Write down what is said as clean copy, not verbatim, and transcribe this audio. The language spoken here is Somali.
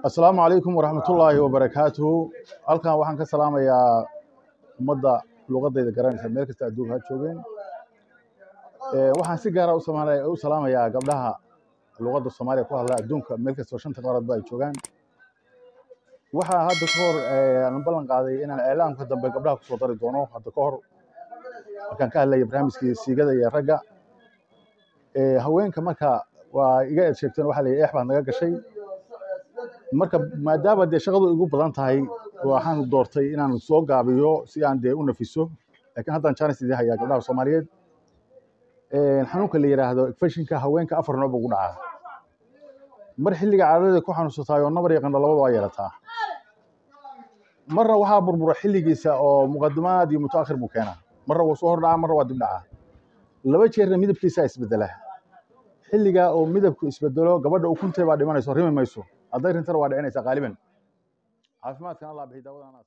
السلام عليكم ورحمة الله وبركاته. halkan waxaan ka salaamayaa ummadda luqadayda garanaysa meel kasta adduunka ha joogeen. Waxaan si gaar ah u salaamayaa gabdhaha luqadda Soomaaliya ku hadla adduunka meel kasta oo shanta qaarad ay joogaan. Waxa hadda ka hor aan ballan qaaday inaan eelaanka dambe gabdhaha ku soo dari doono hadda ka hor markaan ka hadlayay barnaamijkii siigada iyo ragga. Haweenka marka waa iga sheegteen waxa la eex baa naga gashay. marka maadaama de shaqadu igu badan tahay waxaan doortay inaan soo gaabiyo si aan de u nafiso laakiin haddaan chance idin hayaa gabdhaha Soomaaliyeed xanuunka la yiraahdo infectionka haweenka afar nooc ugu dhaca mar xilliga caadada ku xanuunsatay oo nabar yaqaan labada waa yeelataa marna waxaa burbura xilligiisa oo muqaddimaad iyo mutaakhir buu keenaa marna wuu soo hordhaca marna waa dib dhaca laba jeerna midabkiisa isbedela xilliga oo midabku isbedelo gabadha ukuntay baa dhimanayso rimi mayso hadday rintar waa dhicinaysa qaaliban caafimaadkan Allah bixi daawadana